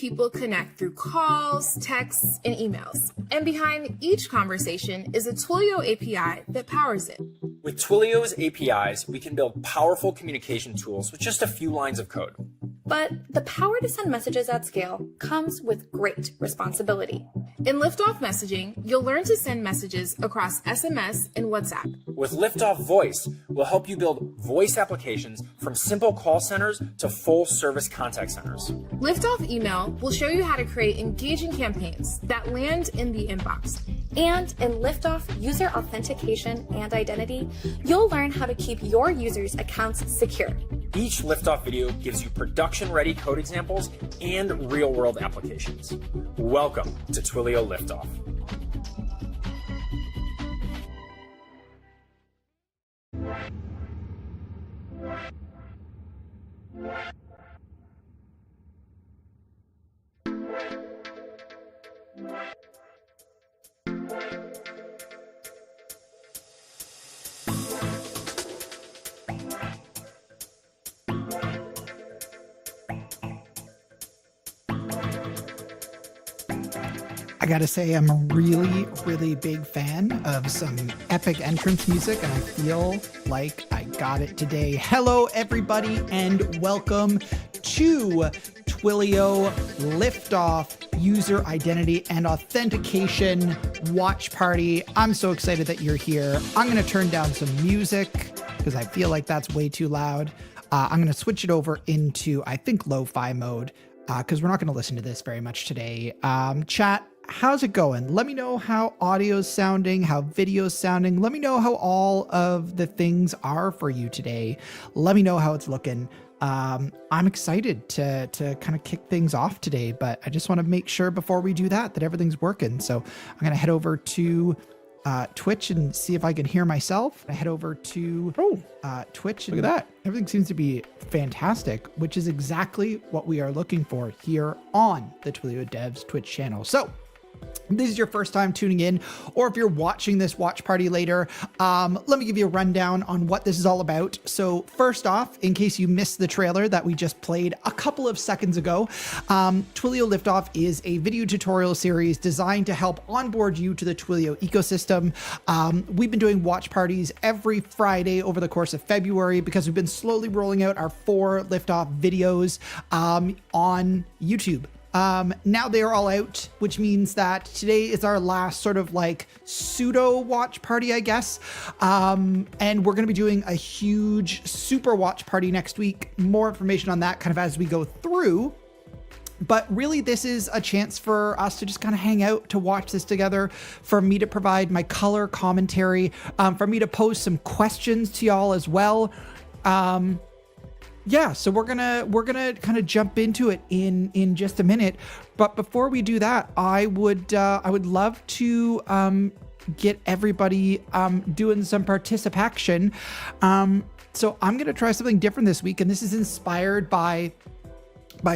people connect through calls, texts, and emails. And behind each conversation is a Twilio API that powers it. With Twilio's APIs, we can build powerful communication tools with just a few lines of code. But the power to send messages at scale comes with great responsibility. In Liftoff messaging, you'll learn to send messages across SMS and WhatsApp. With Liftoff Voice, we'll help you build voice applications from simple call centers to full-service contact centers. Liftoff Email will show you how to create engaging campaigns that land in the inbox. And in Liftoff User Authentication and Identity, you'll learn how to keep your users' accounts secure. Each Liftoff video gives you production-ready code examples and real-world applications. Welcome to Twilio Liftoff. I gotta say, I'm a really, really big fan of some epic entrance music, and I feel like I got it today. Hello, everybody, and welcome to Twilio Liftoff User Identity and Authentication Watch Party. I'm so excited that you're here. I'm gonna turn down some music because I feel like that's way too loud. I'm gonna switch it over into, I think, lo-fi mode because we're not gonna listen to this very much today. Chat, how's it going? Let me know how audio's sounding, how video's sounding. Let me know how all of the things are for you today. Let me know how it's looking. I'm excited to kind of kick things off today, but I just want to make sure before we do that everything's working. So I'm going to head over to Twitch and see if I can hear myself. I head over to Twitch. And look at that. Everything seems to be fantastic, which is exactly what we are looking for here on the Twilio Devs Twitch channel. So this is your first time tuning in, or if you're watching this watch party later, let me give you a rundown on what this is all about. So first off, in case you missed the trailer that we just played a couple of seconds ago, Twilio Liftoff is a video tutorial series designed to help onboard you to the Twilio ecosystem. We've been doing watch parties every Friday over the course of February because we've been slowly rolling out our 4 Liftoff videos on YouTube. Now they are all out, which means that today is our last sort of like pseudo watch party, I guess. And we're going to be doing a huge super watch party next week. More information on that kind of as we go through. But really, this is a chance for us to just kind of hang out, to watch this together, for me to provide my color commentary, for me to pose some questions to y'all as well. Yeah, so we're gonna kind of jump into it in just a minute. But before we do that, I would love to get everybody doing some participation. So I'm gonna try something different this week, and this is inspired by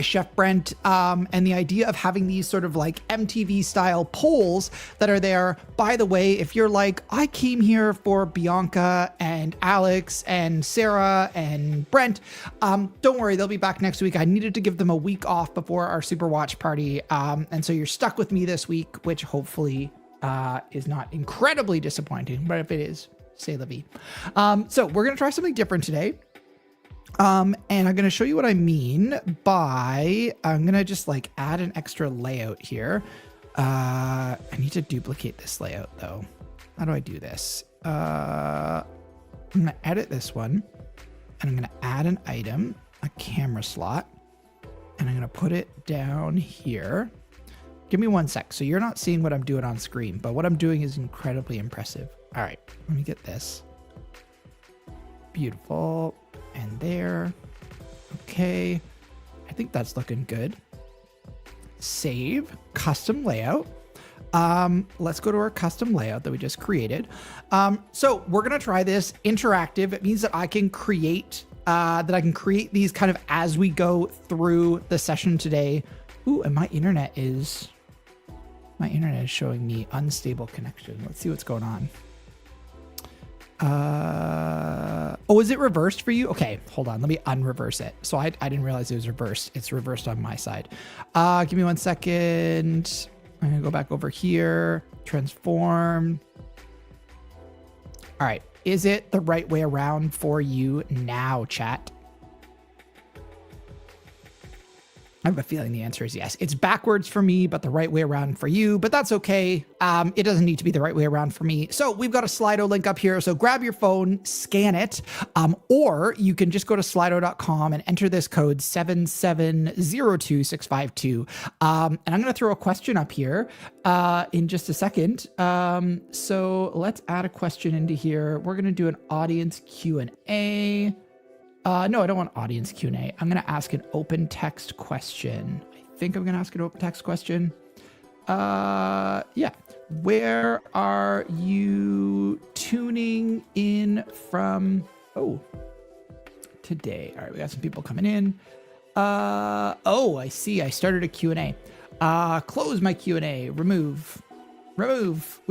Chef Brent, and the idea of having these sort of like MTV style polls that are there. By the way, if you're like, I came here for Bianca and Alex and Sarah and Brent, don't worry, they'll be back next week. I needed to give them a week off before our super watch party. And so you're stuck with me this week, which hopefully is not incredibly disappointing, but if it is, c'est la vie. So we're going to try something different today. And I'm going to show you what I mean by, I'm going to just like add an extra layout here. I need to duplicate this layout though. How do I do this? I'm going to edit this one, and I'm going to add an item, a camera slot, and I'm going to put it down here. Give me 1 sec. So you're not seeing what I'm doing on screen, but what I'm doing is incredibly impressive. All right, let me get this. Beautiful. And there. Okay. I think that's looking good. Save. Custom layout. Let's go to our custom layout that we just created. So we're going to try this interactive. It means that I can create these kind of as we go through the session today. Ooh, and my internet is showing me unstable connection. Let's see what's going on. Oh, is it reversed for you? Okay, hold on. Let me unreverse it. So I didn't realize it was reversed. It's reversed on my side. Give me 1 second. I'm going to go back over here. Transform. All right. Is it the right way around for you now, chat? I have a feeling the answer is yes. It's backwards for me, but the right way around for you, but that's okay. It doesn't need to be the right way around for me. So we've got a Slido link up here. So grab your phone, scan it, or you can just go to slido.com and enter this code 7702652. And I'm going to throw a question up here in just a second. So let's add a question into here. We're going to do an audience Q&A. No, I don't want audience Q&A. I'm going to ask an open text question. I think I'm going to ask an open text question. Yeah. Where are you tuning in from? Oh, today. All right. We got some people coming in. Oh, I see. I started a Q&A. Close my Q&A. Remove. We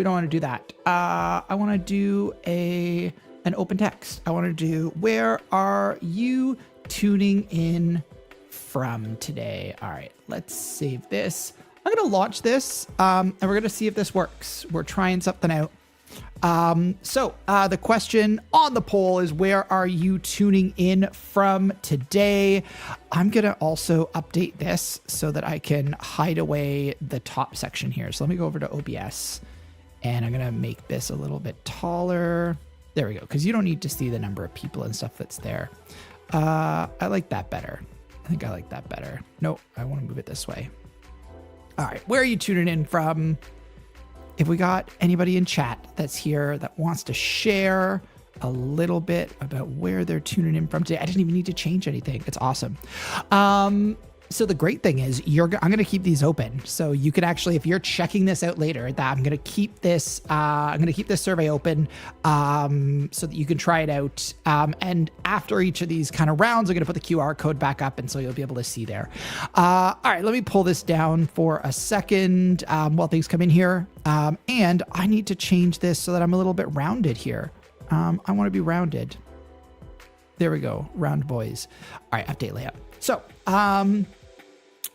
don't want to do that. I want to do an open text. I want to do, where are you tuning in from today? All right, let's save this. I'm going to launch this and we're going to see if this works. We're trying something out. So the question on the poll is, where are you tuning in from today? I'm going to also update this so that I can hide away the top section here. So let me go over to OBS and I'm going to make this a little bit taller. There we go, because you don't need to see the number of people and stuff that's there. I like that better. I think I like that better. No, I want to move it this way. All right, where are you tuning in from? If we got anybody in chat that's here that wants to share a little bit about where they're tuning in from today. I didn't even need to change anything. It's awesome. So the great thing is I'm going to keep these open. So you can actually, if you're checking this out later, that I'm going to keep this, survey open, so that you can try it out. And after each of these kind of rounds, I'm going to put the QR code back up. And so you'll be able to see there. All right, let me pull this down for a second, while things come in here. And I need to change this so that I'm a little bit rounded here. I want to be rounded. There we go. Round boys. All right. Update layout. So,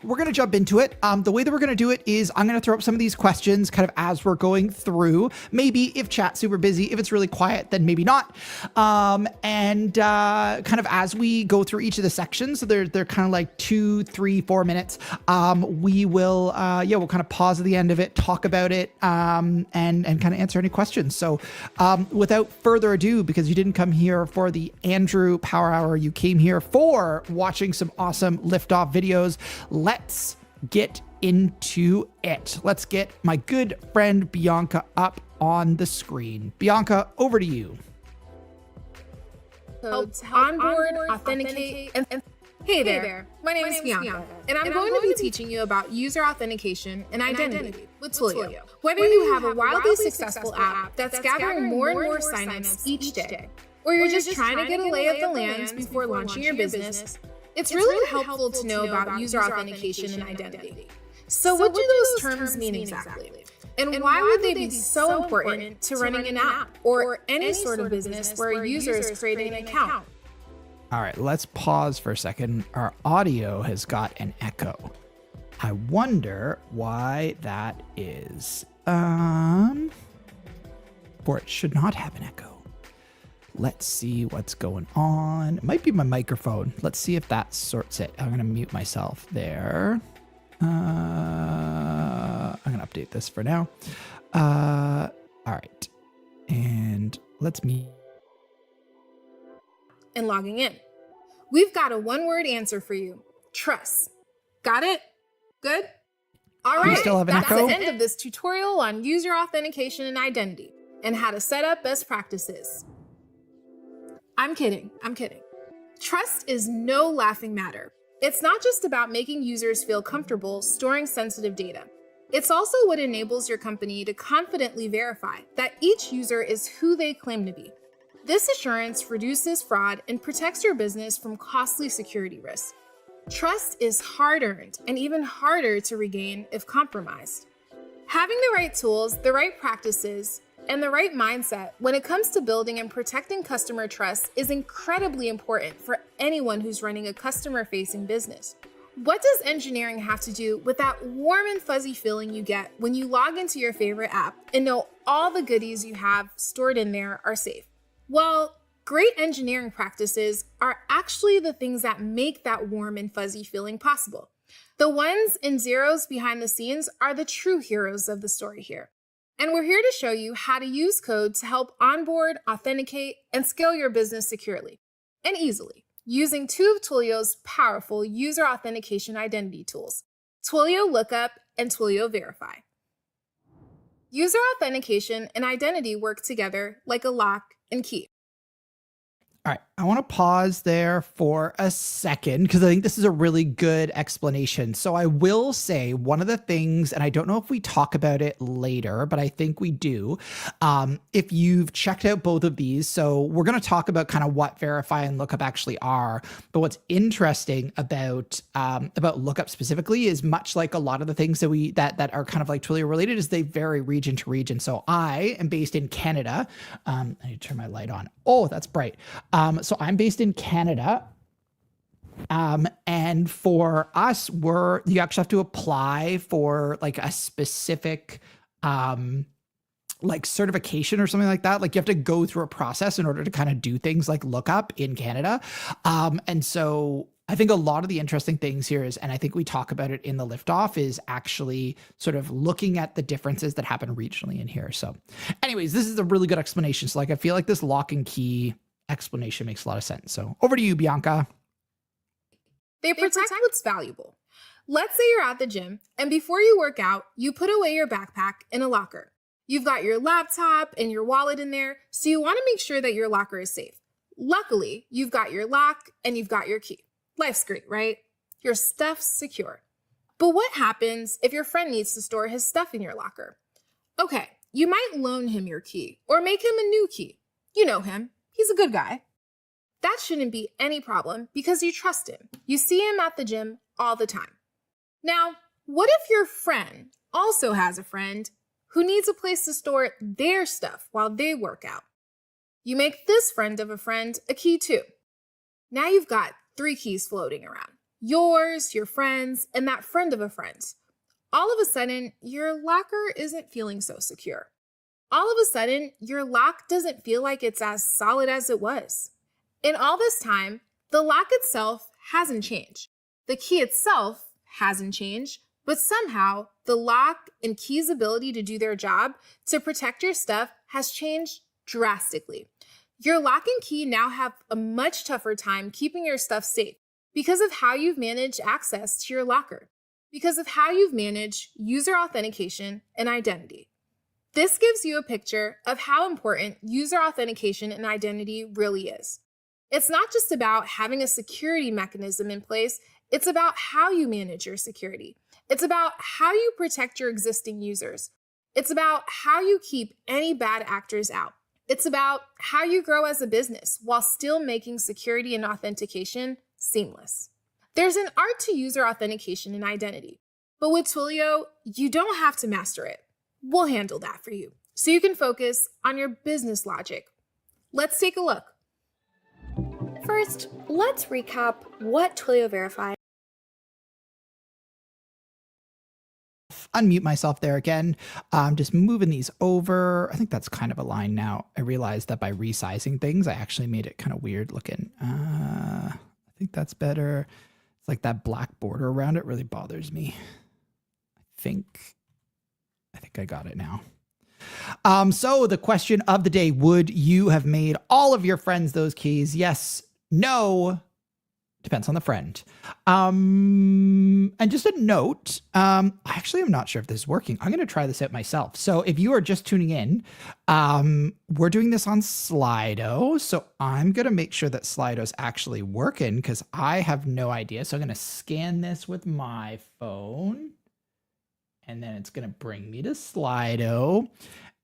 we're going to jump into it. The way that we're going to do it is I'm going to throw up some of these questions kind of as we're going through. Maybe if chat's super busy, if it's really quiet, then maybe not. And kind of as we go through each of the sections, so they're kind of like 2, 3, 4 minutes. We will, we'll kind of pause at the end of it, talk about it, and kind of answer any questions. So without further ado, because you didn't come here for the Andrew Power Hour, you came here for watching some awesome Liftoff videos. Let's get into it. Let's get my good friend Bianca up on the screen. Bianca, over to you. Codes, onboard, authenticate, and hey there. My name is Bianca, and I'm going to be teaching you about user authentication and identity with Twilio. Whether you have a wildly successful app that's gathering more and more signups each day, or you're just trying to get a lay of the land before launching your business, it's really helpful to know about user authentication and identity. So what do those terms mean exactly? And why would they be so important to running an app or any sort of business where a user is creating an account? All right, let's pause for a second. Our audio has got an echo. I wonder why that is. Or it should not have an echo. Let's see what's going on. It might be my microphone. Let's see if that sorts it. I'm going to mute myself there. I'm going to update this for now. All right. And let's mute. And logging in. We've got a one-word answer for you. Trust. Got it? Good? All right. Still have an That's echo? the end of this tutorial on user authentication and identity and how to set up best practices. I'm kidding. Trust is no laughing matter. It's not just about making users feel comfortable storing sensitive data. It's also what enables your company to confidently verify that each user is who they claim to be. This assurance reduces fraud and protects your business from costly security risks. Trust is hard-earned and even harder to regain if compromised. Having the right tools, the right practices, and the right mindset when it comes to building and protecting customer trust is incredibly important for anyone who's running a customer-facing business. What does engineering have to do with that warm and fuzzy feeling you get when you log into your favorite app and know all the goodies you have stored in there are safe? Well, great engineering practices are actually the things that make that warm and fuzzy feeling possible. The ones and zeros behind the scenes are the true heroes of the story here. And we're here to show you how to use code to help onboard, authenticate, and scale your business securely and easily using two of Twilio's powerful user authentication identity tools, Twilio Lookup and Twilio Verify. User authentication and identity work together like a lock and key. All right, I want to pause there for a second because I think this is a really good explanation. So I will say one of the things, and I don't know if we talk about it later, but I think we do. If you've checked out both of these, so we're going to talk about kind of what Verify and Lookup actually are. But what's interesting about Lookup specifically is much like a lot of the things that are kind of like Twilio related is they vary region to region. So I am based in Canada. I need to turn my light on. Oh, that's bright. So I'm based in Canada. And for us, you actually have to apply for like a specific, like certification or something like that. Like you have to go through a process in order to kind of do things like Lookup in Canada. And so I think a lot of the interesting things here is, and I think we talk about it in the Liftoff, is actually sort of looking at the differences that happen regionally in here. So anyways, this is a really good explanation. So like, I feel like this lock and key explanation makes a lot of sense. So over to you, Bianca. They protect what's valuable. Let's say you're at the gym, and before you work out, you put away your backpack in a locker. You've got your laptop and your wallet in there, so you want to make sure that your locker is safe. Luckily, you've got your lock and you've got your key. Life's great, right? Your stuff's secure. But what happens if your friend needs to store his stuff in your locker? Okay, you might loan him your key or make him a new key. You know him. He's a good guy. That shouldn't be any problem because you trust him. You see him at the gym all the time. Now, what if your friend also has a friend who needs a place to store their stuff while they work out? You make this friend of a friend a key too. Now you've got 3 keys floating around. Yours, your friend's, and that friend of a friend's. All of a sudden, your locker isn't feeling so secure. All of a sudden, your lock doesn't feel like it's as solid as it was. In all this time, the lock itself hasn't changed. The key itself hasn't changed, but somehow the lock and key's ability to do their job to protect your stuff has changed drastically. Your lock and key now have a much tougher time keeping your stuff safe because of how you've managed access to your locker, because of how you've managed user authentication and identity. This gives you a picture of how important user authentication and identity really is. It's not just about having a security mechanism in place, it's about how you manage your security. It's about how you protect your existing users. It's about how you keep any bad actors out. It's about how you grow as a business while still making security and authentication seamless. There's an art to user authentication and identity, but with Twilio, you don't have to master it. We'll handle that for you so you can focus on your business logic. Let's take a look. First, let's recap what Twilio Verify. Unmute myself there again. Just moving these over. I think that's kind of a line now. I realized that by resizing things, I actually made it kind of weird looking. I think that's better. It's like that black border around it really bothers me. I think I got it now. So the question of the day, would you have made all of your friends those keys? Yes, no, depends on the friend. And just a note, I actually am not sure if this is working. I'm going to try this out myself. So if you are just tuning in, we're doing this on Slido. So I'm going to make sure that Slido's actually working because I have no idea. So I'm going to scan this with my phone. And then it's going to bring me to Slido.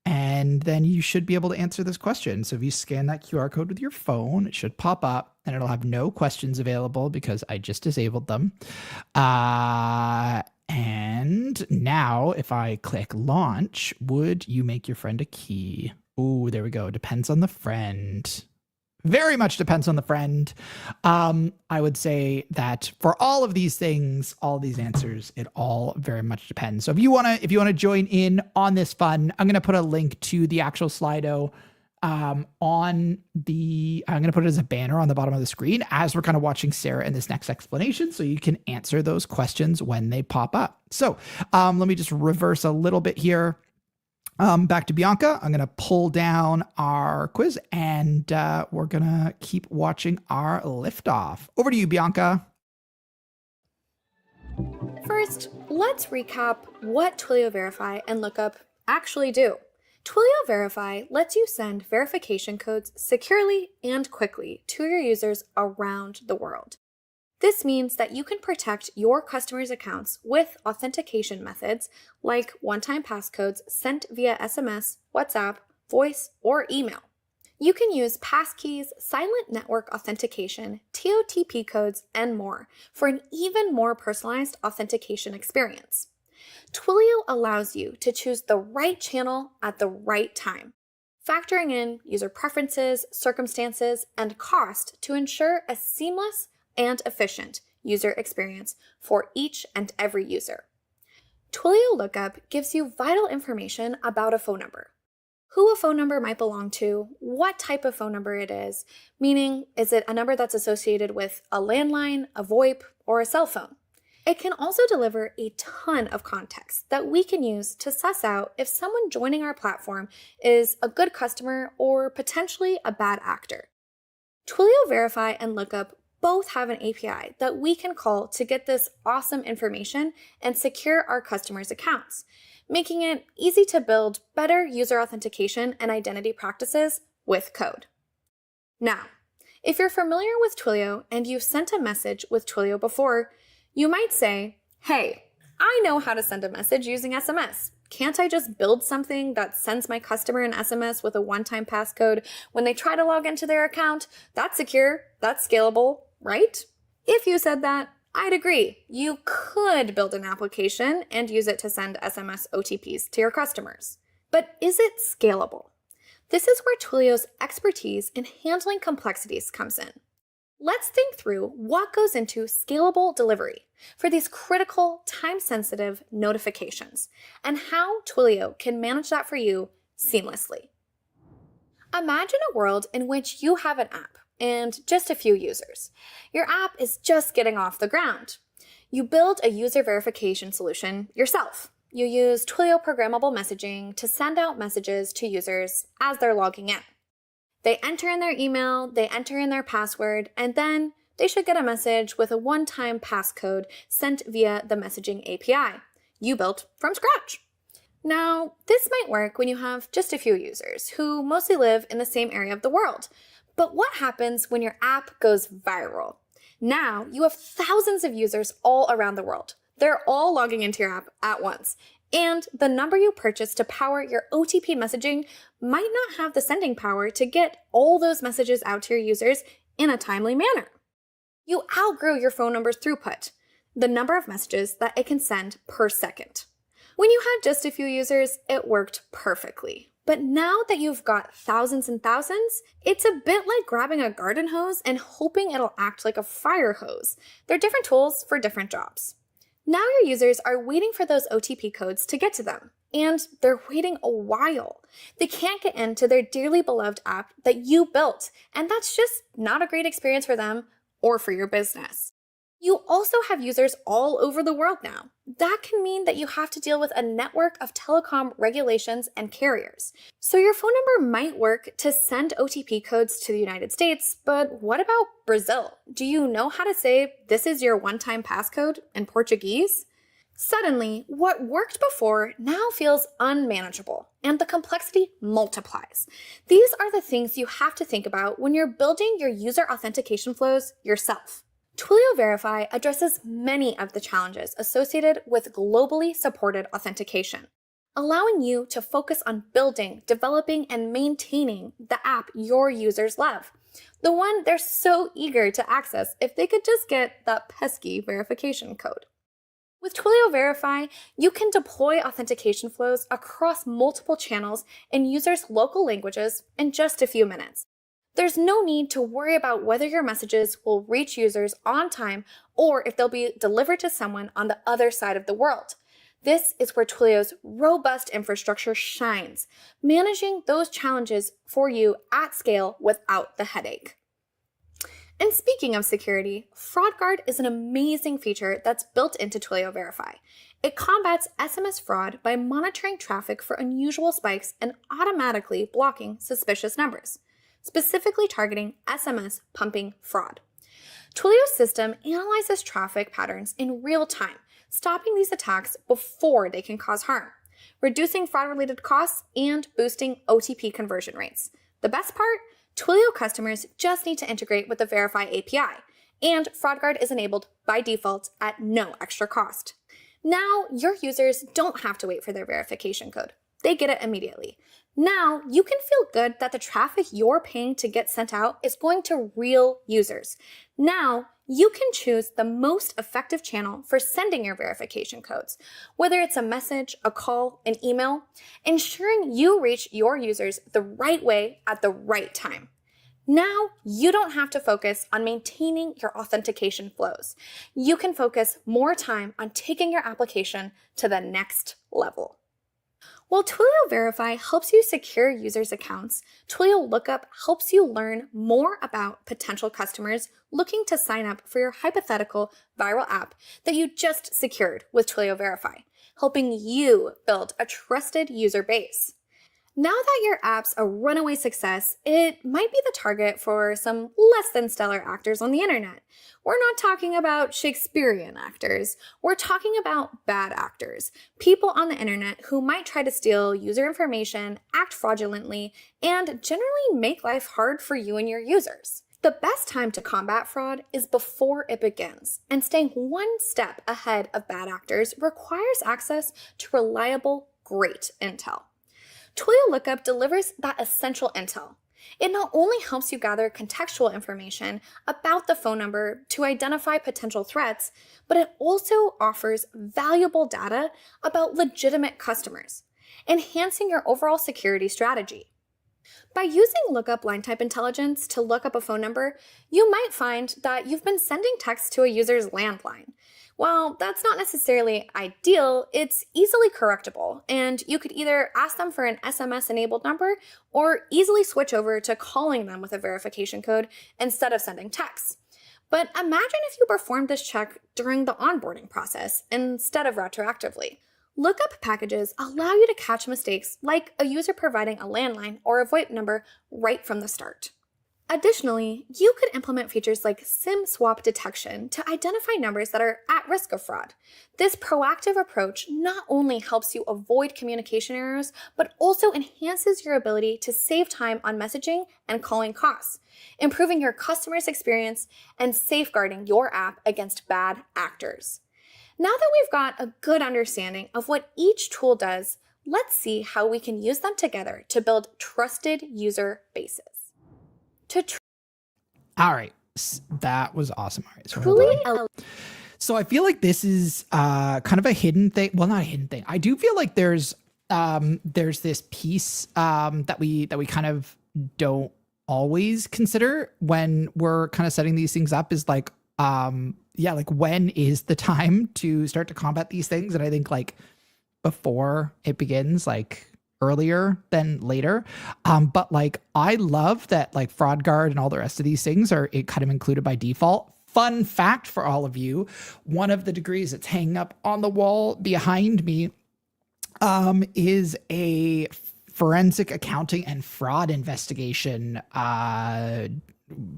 And then you should be able to answer this question. So if you scan that QR code with your phone, it should pop up and it'll have no questions available because I just disabled them. And now if I click launch, would you make your friend a key? Oh, there we go. Depends on the friend. Very much depends on the friend. I would say that for all of these things, all these answers, it all very much depends. So if you want to join in on this fun, I'm going to put a link to the actual Slido I'm going to put it as a banner on the bottom of the screen as we're kind of watching Sarah in this next explanation, so you can answer those questions when they pop up. So let me just reverse a little bit here. Back to Bianca. I'm going to pull down our quiz and we're going to keep watching our liftoff. Over to you, Bianca. First, let's recap what Twilio Verify and Lookup actually do. Twilio Verify lets you send verification codes securely and quickly to your users around the world. This means that you can protect your customers' accounts with authentication methods like one-time passcodes sent via SMS, WhatsApp, voice, or email. You can use passkeys, silent network authentication, TOTP codes, and more for an even more personalized authentication experience. Twilio allows you to choose the right channel at the right time, factoring in user preferences, circumstances, and cost to ensure a seamless and efficient user experience for each and every user. Twilio Lookup gives you vital information about a phone number. Who a phone number might belong to, what type of phone number it is, meaning is it a number that's associated with a landline, a VoIP, or a cell phone. It can also deliver a ton of context that we can use to suss out if someone joining our platform is a good customer or potentially a bad actor. Twilio Verify and Lookup both have an API that we can call to get this awesome information and secure our customers' accounts, making it easy to build better user authentication and identity practices with code. Now, if you're familiar with Twilio and you've sent a message with Twilio before, you might say, hey, I know how to send a message using SMS. Can't I just build something that sends my customer an SMS with a one-time passcode when they try to log into their account? That's secure, that's scalable, right? If you said that, I'd agree. You could build an application and use it to send SMS OTPs to your customers. But is it scalable? This is where Twilio's expertise in handling complexities comes in. Let's think through what goes into scalable delivery for these critical, time-sensitive notifications and how Twilio can manage that for you seamlessly. Imagine a world in which you have an app and just a few users. Your app is just getting off the ground. You build a user verification solution yourself. You use Twilio programmable messaging to send out messages to users as they're logging in. They enter in their email, they enter in their password, and then they should get a message with a one-time passcode sent via the messaging API you built from scratch. Now, this might work when you have just a few users who mostly live in the same area of the world. But what happens when your app goes viral? Now, you have thousands of users all around the world. They're all logging into your app at once. And the number you purchased to power your OTP messaging might not have the sending power to get all those messages out to your users in a timely manner. You outgrew your phone number's throughput, the number of messages that it can send per second. When you had just a few users, it worked perfectly. But now that you've got thousands and thousands, it's a bit like grabbing a garden hose and hoping it'll act like a fire hose. They're different tools for different jobs. Now your users are waiting for those OTP codes to get to them, and they're waiting a while. They can't get into their dearly beloved app that you built, and that's just not a great experience for them or for your business. You also have users all over the world now. That can mean that you have to deal with a network of telecom regulations and carriers. So your phone number might work to send OTP codes to the United States, but what about Brazil? Do you know how to say, this is your one-time passcode in Portuguese? Suddenly, what worked before now feels unmanageable, and the complexity multiplies. These are the things you have to think about when you're building your user authentication flows yourself. Twilio Verify addresses many of the challenges associated with globally supported authentication, allowing you to focus on building, developing, and maintaining the app your users love, the one they're so eager to access if they could just get that pesky verification code. With Twilio Verify, you can deploy authentication flows across multiple channels in users' local languages in just a few minutes. There's no need to worry about whether your messages will reach users on time or if they'll be delivered to someone on the other side of the world. This is where Twilio's robust infrastructure shines, managing those challenges for you at scale without the headache. And speaking of security, FraudGuard is an amazing feature that's built into Twilio Verify. It combats SMS fraud by monitoring traffic for unusual spikes and automatically blocking suspicious numbers, specifically targeting SMS pumping fraud. Twilio's system analyzes traffic patterns in real time, stopping these attacks before they can cause harm, reducing fraud-related costs and boosting OTP conversion rates. The best part? Twilio customers just need to integrate with the Verify API, and FraudGuard is enabled by default at no extra cost. Now, your users don't have to wait for their verification code. They get it immediately. Now, you can feel good that the traffic you're paying to get sent out is going to real users. Now, you can choose the most effective channel for sending your verification codes, whether it's a message, a call, an email, ensuring you reach your users the right way at the right time. Now, you don't have to focus on maintaining your authentication flows. You can focus more time on taking your application to the next level. While Twilio Verify helps you secure users' accounts, Twilio Lookup helps you learn more about potential customers looking to sign up for your hypothetical viral app that you just secured with Twilio Verify, helping you build a trusted user base. Now that your app's a runaway success, it might be the target for some less than stellar actors on the internet. We're not talking about Shakespearean actors. We're talking about bad actors, people on the internet who might try to steal user information, act fraudulently, and generally make life hard for you and your users. The best time to combat fraud is before it begins, and staying one step ahead of bad actors requires access to reliable, great intel. Twilio Lookup delivers that essential intel. It not only helps you gather contextual information about the phone number to identify potential threats, but it also offers valuable data about legitimate customers, enhancing your overall security strategy. By using lookup line type intelligence to look up a phone number, you might find that you've been sending text to a user's landline. While that's not necessarily ideal, it's easily correctable, and you could either ask them for an SMS-enabled number or easily switch over to calling them with a verification code instead of sending texts. But imagine if you performed this check during the onboarding process instead of retroactively. Lookup packages allow you to catch mistakes like a user providing a landline or a VoIP number right from the start. Additionally, you could implement features like SIM swap detection to identify numbers that are at risk of fraud. This proactive approach not only helps you avoid communication errors, but also enhances your ability to save time on messaging and calling costs, improving your customer's experience and safeguarding your app against bad actors. Now that we've got a good understanding of what each tool does, let's see how we can use them together to build trusted user bases. All right. That was awesome. All right. So I feel like this is kind of a hidden thing. Well, not a hidden thing. I do feel like there's this piece that we kind of don't always consider when we're kind of setting these things up is like, like when is the time to start to combat these things? And I think like before it begins, like earlier than later. But like, I love that like FraudGuard and all the rest of these things are kind of included by default. Fun fact for all of you, one of the degrees that's hanging up on the wall behind me is a forensic accounting and fraud investigation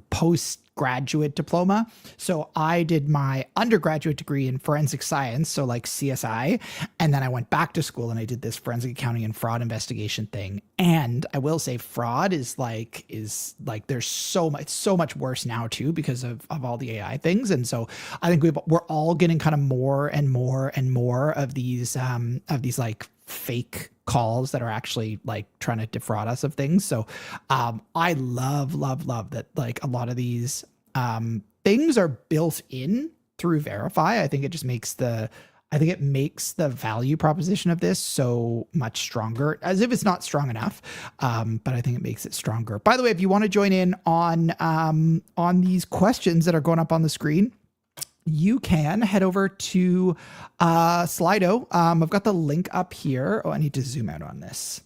postgraduate diploma. So I did my undergraduate degree in forensic science, so like CSI, and then I went back to school and I did this forensic accounting and fraud investigation thing. And I will say fraud is like there's so much worse now too because of all the AI things. And so I think we're all getting kind of more and more and more of these like fake calls that are actually like trying to defraud us of things. So I love that like a lot of these things are built in through Verify. I think it just makes the I think it makes the value proposition of this so much stronger, as if it's not strong enough. But I think it makes it stronger. By the way, if you want to join in on these questions that are going up on the screen, you can head over to Slido. I've got the link up here. Oh, I need to zoom out on this.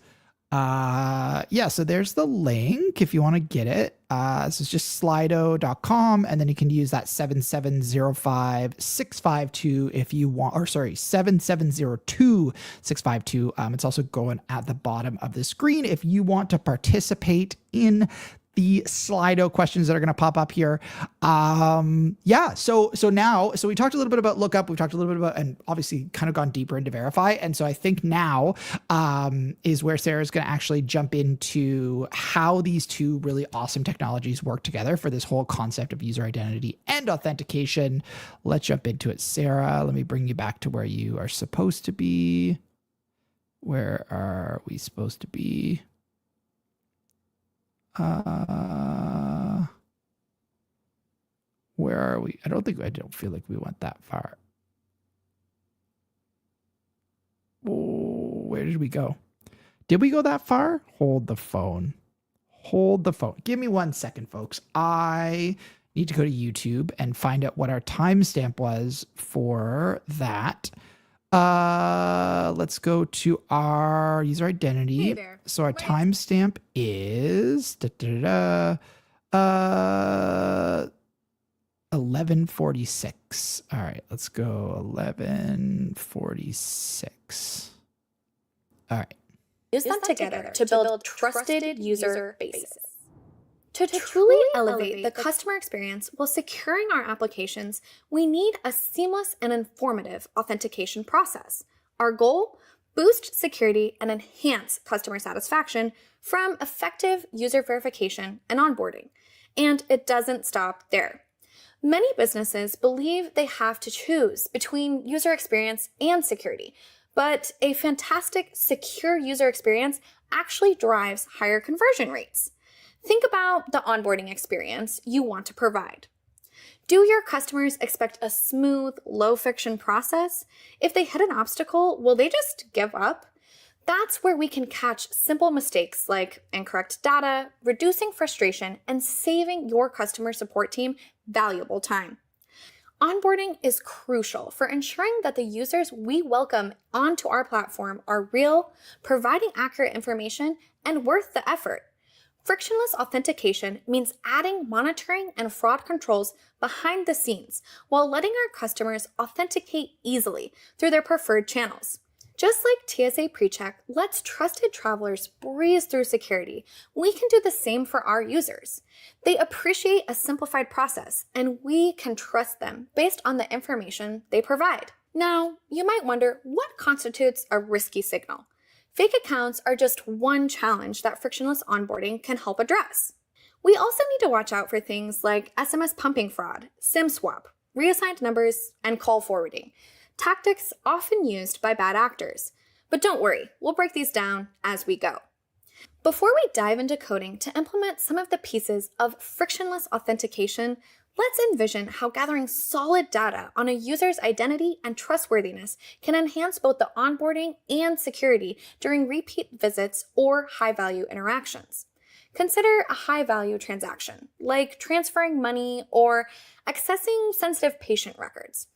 Yeah, so there's the link if you want to get it. This is just slido.com, and then you can use that 7705652 if you want, or sorry, 7702652. It's also going at the bottom of the screen if you want to participate in the Slido questions that are going to pop up here. Yeah. So we talked a little bit about lookup. We've talked a little bit about, and obviously kind of gone deeper into verify. And so I think now, is where Sarah's going to actually jump into how these two really awesome technologies work together for this whole concept of user identity and authentication. Let's jump into it. Sarah, let me bring you back to where you are supposed to be. Where are we supposed to be? Where are we? I don't feel like we went that far. Oh, where did we go? Did we go that far? Hold the phone. Give me 1 second, folks. I need to go to YouTube and find out what our timestamp was for that. Let's go to our user identity. Hey there. So our timestamp is 11:46. All right, let's go 11:46. All right. Use them together to build trusted user bases. To truly elevate the customer experience while securing our applications, we need a seamless and informative authentication process. Our goal? Boost security and enhance customer satisfaction from effective user verification and onboarding. And it doesn't stop there. Many businesses believe they have to choose between user experience and security, but a fantastic, secure user experience actually drives higher conversion rates. Think about the onboarding experience you want to provide. Do your customers expect a smooth, low-friction process? If they hit an obstacle, will they just give up? That's where we can catch simple mistakes like incorrect data, reducing frustration, and saving your customer support team valuable time. Onboarding is crucial for ensuring that the users we welcome onto our platform are real, providing accurate information, and worth the effort. Frictionless authentication means adding monitoring and fraud controls behind the scenes while letting our customers authenticate easily through their preferred channels. Just like TSA PreCheck lets trusted travelers breeze through security, we can do the same for our users. They appreciate a simplified process, and we can trust them based on the information they provide. Now, you might wonder what constitutes a risky signal. Fake accounts are just one challenge that frictionless onboarding can help address. We also need to watch out for things like SMS pumping fraud, SIM swap, reassigned numbers, and call forwarding, tactics often used by bad actors. But don't worry, we'll break these down as we go. Before we dive into coding to implement some of the pieces of frictionless authentication, let's envision how gathering solid data on a user's identity and trustworthiness can enhance both the onboarding and security during repeat visits or high-value interactions. Consider a high-value transaction, like transferring money or accessing sensitive patient records.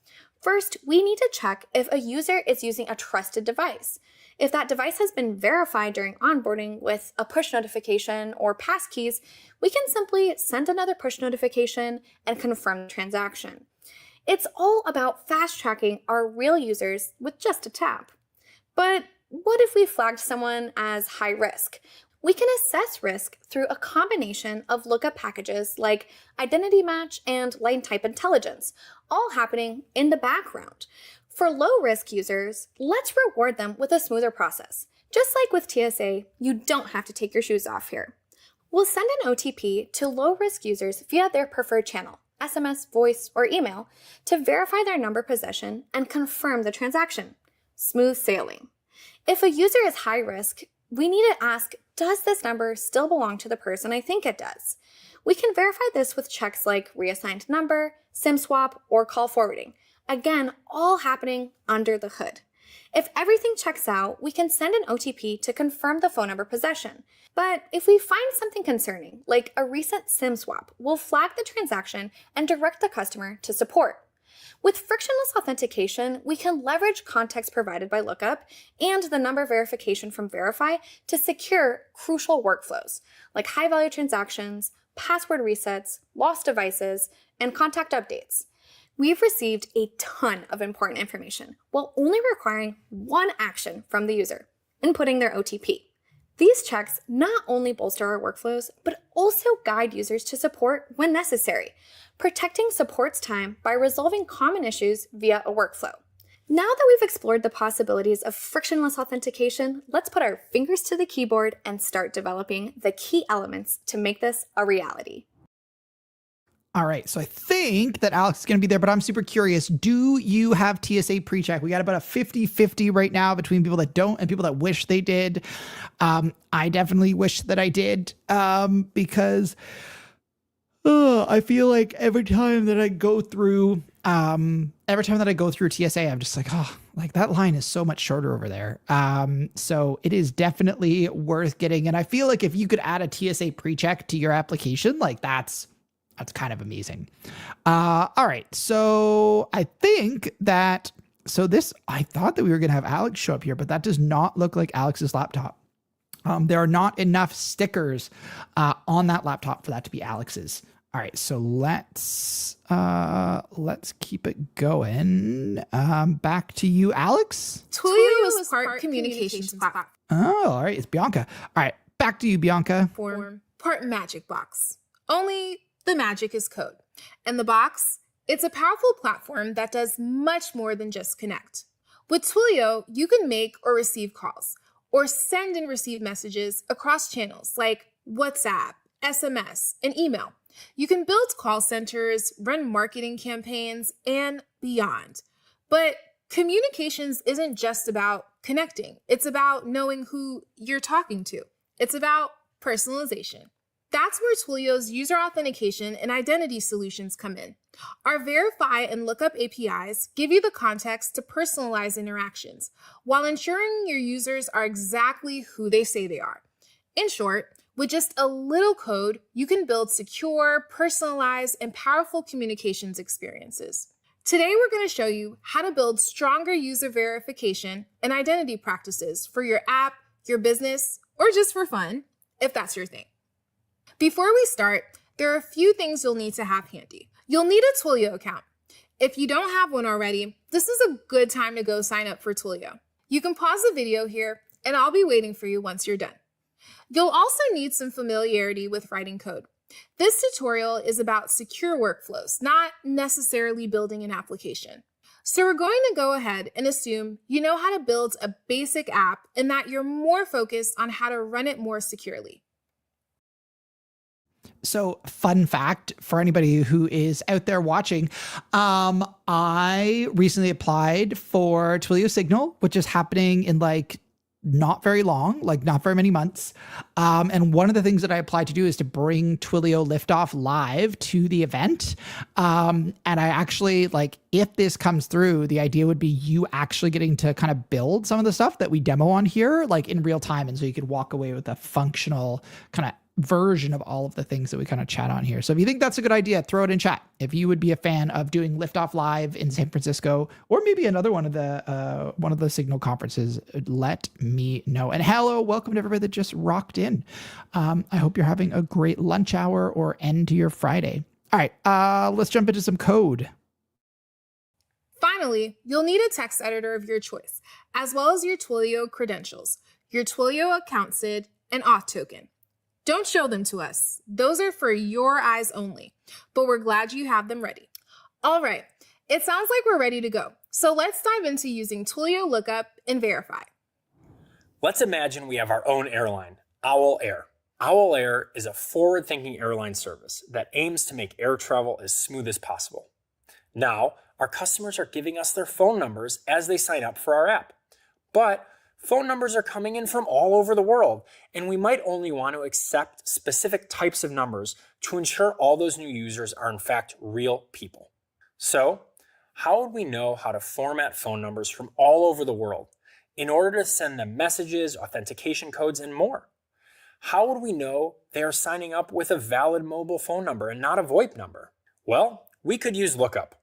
First, we need to check if a user is using a trusted device. If that device has been verified during onboarding with a push notification or passkeys, we can simply send another push notification and confirm the transaction. It's all about fast-tracking our real users with just a tap. But what if we flagged someone as high risk? We can assess risk through a combination of lookup packages like identity match and line type intelligence, all happening in the background. For low-risk users, let's reward them with a smoother process. Just like with TSA, you don't have to take your shoes off here. We'll send an OTP to low-risk users via their preferred channel, SMS, voice, or email, to verify their number possession and confirm the transaction. Smooth sailing. If a user is high risk, we need to ask, does this number still belong to the person I think it does? We can verify this with checks like reassigned number, SIM swap, or call forwarding, Again, all happening under the hood. If everything checks out, we can send an OTP to confirm the phone number possession. But if we find something concerning, like a recent SIM swap, we'll flag the transaction and direct the customer to support. With frictionless authentication, we can leverage context provided by Lookup and the number verification from Verify to secure crucial workflows, like high-value transactions, password resets, lost devices, and contact updates. We've received a ton of important information while only requiring one action from the user, inputting their OTP. These checks not only bolster our workflows, but also guide users to support when necessary, protecting support's time by resolving common issues via a workflow. Now that we've explored the possibilities of frictionless authentication, let's put our fingers to the keyboard and start developing the key elements to make this a reality. All right, so I think that Alex is going to be there, but I'm super curious. Do you have TSA pre-check? We got about a 50-50 right now between people that don't and people that wish they did. I definitely wish that I did because I feel like every time that I go through TSA, I'm just like, oh, like that line is so much shorter over there. So it is definitely worth getting. And I feel like if you could add a TSA pre-check to your application, like that's kind of amazing. All right. So I think that, I thought that we were going to have Alex show up here, but that does not look like Alex's laptop. There are not enough stickers on that laptop for that to be Alex's. All right. So let's keep it going. Back to you, Alex. Twilio is part communications platform. Oh, all right. It's Bianca. All right. Back to you, Bianca. Part magic box. Only the magic is code. And the box, it's a powerful platform that does much more than just connect. With Twilio, you can make or receive calls, or send and receive messages across channels like WhatsApp, SMS, and email. You can build call centers, run marketing campaigns, and beyond. But communications isn't just about connecting. It's about knowing who you're talking to. It's about personalization. That's where Twilio's user authentication and identity solutions come in. Our Verify and Lookup APIs give you the context to personalize interactions while ensuring your users are exactly who they say they are. In short, with just a little code, you can build secure, personalized, and powerful communications experiences. Today, we're going to show you how to build stronger user verification and identity practices for your app, your business, or just for fun, if that's your thing. Before we start, there are a few things you'll need to have handy. You'll need a Twilio account. If you don't have one already, this is a good time to go sign up for Twilio. You can pause the video here, and I'll be waiting for you once you're done. You'll also need some familiarity with writing code. This tutorial is about secure workflows, not necessarily building an application. So we're going to go ahead and assume you know how to build a basic app and that you're more focused on how to run it more securely. So fun fact for anybody who is out there watching, I recently applied for Twilio Signal, which is happening in not very long, not very many months. And one of the things that I applied to do is to bring Twilio Liftoff live to the event. And I actually, if this comes through, the idea would be you actually getting to kind of build some of the stuff that we demo on here, in real time. And so you could walk away with a functional kind of version of all of the things that we kind of chat on here. So if you think that's a good idea, throw it in chat. If you would be a fan of doing Liftoff live in San Francisco, or maybe another one of the Signal conferences, let me know. And hello, welcome to everybody that just rocked in. I hope you're having a great lunch hour or end to your Friday. All right, let's jump into some code. Finally, you'll need a text editor of your choice, as well as your Twilio credentials, your Twilio account SID, and auth token. Don't show them to us. Those are for your eyes only, but we're glad you have them ready. All right, it sounds like we're ready to go. So let's dive into using Twilio Lookup and Verify. Let's imagine we have our own airline, Owl Air. Owl Air is a forward-thinking airline service that aims to make air travel as smooth as possible. Now, our customers are giving us their phone numbers as they sign up for our app. But phone numbers are coming in from all over the world, and we might only want to accept specific types of numbers to ensure all those new users are in fact real people. So, How would we know how to format phone numbers from all over the world in order to send them messages, authentication codes, and more? How would we know they are signing up with a valid mobile phone number and not a VoIP number? Well, we could use lookup.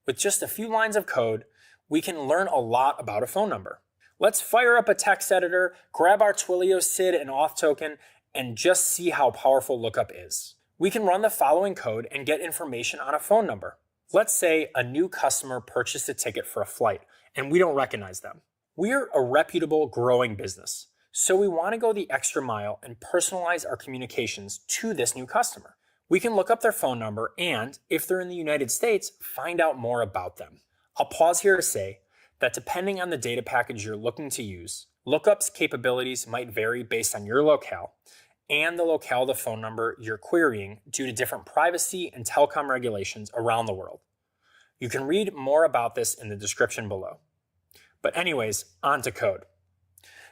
With just a few lines of code, we can learn a lot about a phone number. Let's fire up a text editor, grab our Twilio SID and auth token, and just see how powerful lookup is. We can run the following code and get information on a phone number. Let's say a new customer purchased a ticket for a flight and we don't recognize them. We're a reputable, growing business, so we want to go the extra mile and personalize our communications to this new customer. We can look up their phone number and, if they're in the United States, find out more about them. I'll pause here to say that depending on the data package you're looking to use, lookup's capabilities might vary based on your locale and the locale of the phone number you're querying due to different privacy and telecom regulations around the world. You can read more about this in the description below. But anyways, on to code.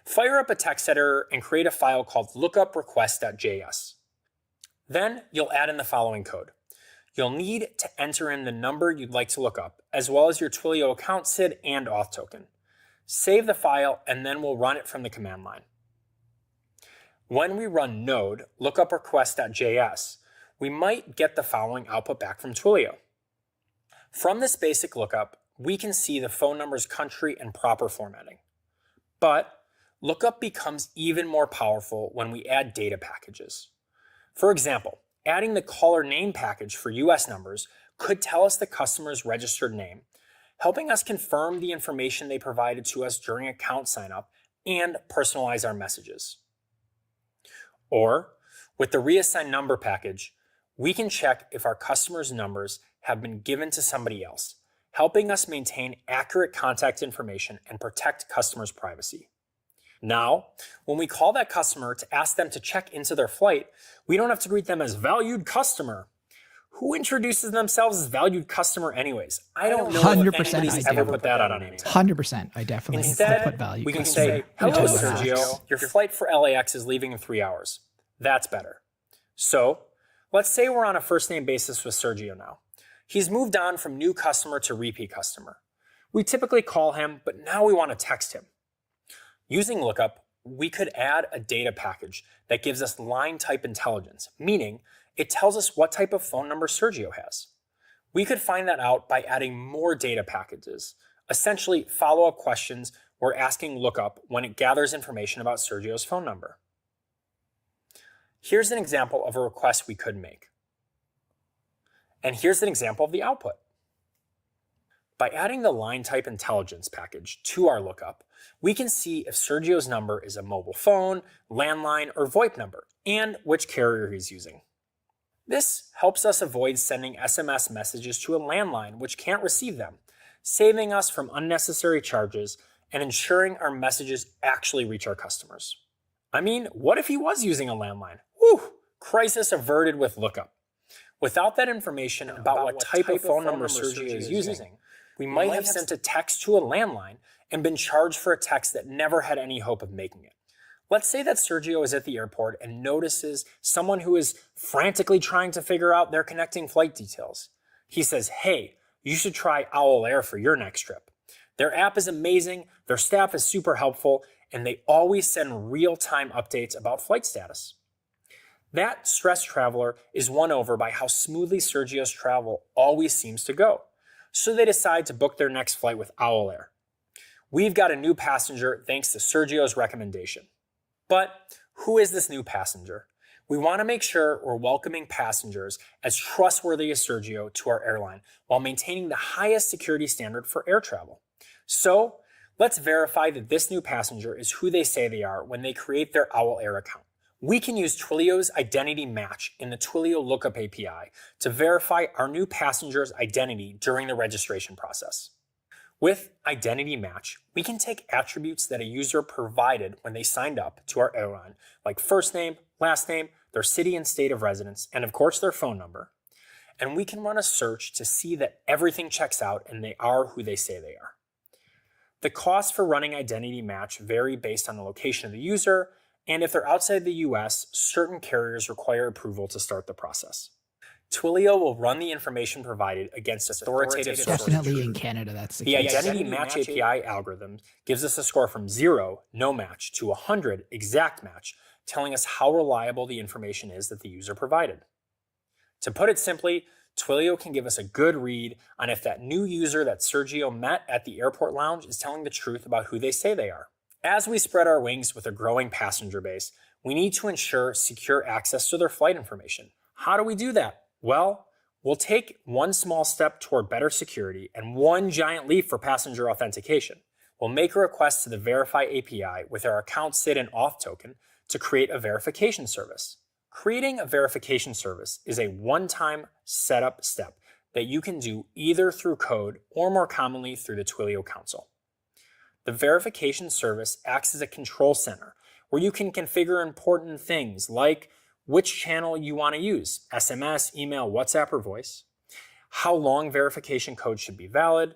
Fire up a text editor and create a file called lookuprequest.js. Then you'll add in the following code. You'll need to enter in the number you'd like to look up, as well as your Twilio account SID and auth token. Save the file, and then we'll run it from the command line. When we run node lookuprequest.js, we might get the following output back from Twilio. From this basic lookup, we can see the phone number's country and proper formatting. But lookup becomes even more powerful when we add data packages. For example, adding the caller name package for US numbers could tell us the customer's registered name, helping us confirm the information they provided to us during account signup and personalize our messages. Or, with the reassign number package, we can check if our customers' numbers have been given to somebody else, helping us maintain accurate contact information and protect customers' privacy. Now, when we call that customer to ask them to check into their flight, we don't have to greet them as valued customer. Who introduces themselves as valued customer anyways? I don't know 100% if anybody's I ever do. put that on anything. 100%. I definitely Instead, put value. we can customer say, hello, into Sergio. Your flight for LAX is leaving in 3 hours. That's better. So, let's say we're on a first name basis with Sergio now. He's moved on from new customer to repeat customer. We typically call him, but now we want to text him. Using lookup, we could add a data package that gives us line type intelligence, meaning it tells us what type of phone number Sergio has. We could find that out by adding more data packages, essentially follow-up questions we're asking lookup when it gathers information about Sergio's phone number. Here's an example of a request we could make. And here's an example of the output. By adding the line type intelligence package to our lookup, we can see if Sergio's number is a mobile phone, landline, or VoIP number, and which carrier he's using. This helps us avoid sending SMS messages to a landline which can't receive them, saving us from unnecessary charges and ensuring our messages actually reach our customers. I mean, what if he was using a landline? Whew, crisis averted with lookup. Without that information about what type of phone number Sergio is using, we might have sent a text to a landline and been charged for a text that never had any hope of making it. Let's say that Sergio is at the airport and notices someone who is frantically trying to figure out their connecting flight details. He says, hey, you should try Owl Air for your next trip. Their app is amazing, their staff is super helpful, and they always send real-time updates about flight status. That stressed traveler is won over by how smoothly Sergio's travel always seems to go. So they decide to book their next flight with Owl Air. We've got a new passenger thanks to Sergio's recommendation. But who is this new passenger? We want to make sure we're welcoming passengers as trustworthy as Sergio to our airline while maintaining the highest security standard for air travel. So let's verify that this new passenger is who they say they are when they create their Owl Air account. We can use Twilio's identity match in the Twilio Lookup API to verify our new passenger's identity during the registration process. With Identity Match, we can take attributes that a user provided when they signed up to our airline, like first name, last name, their city and state of residence, and of course their phone number, and we can run a search to see that everything checks out and they are who they say they are. The costs for running Identity Match vary based on the location of the user, and if they're outside the US, certain carriers require approval to start the process. Twilio will run the information provided against authoritative sources. Definitely in Canada, that's the case. The Identity Match API algorithm gives us a score from 0, no match, to 100, exact match, telling us how reliable the information is that the user provided. To put it simply, Twilio can give us a good read on if that new user that Sergio met at the airport lounge is telling the truth about who they say they are. As we spread our wings with a growing passenger base, we need to ensure secure access to their flight information. How do we do that? Well, we'll take one small step toward better security and one giant leap for passenger authentication. We'll make a request to the Verify API with our account SID and auth token to create a verification service. Creating a verification service is a one-time setup step that you can do either through code or more commonly through the Twilio console. The verification service acts as a control center where you can configure important things like which channel you want to use, SMS, email, WhatsApp, or voice, how long verification code should be valid,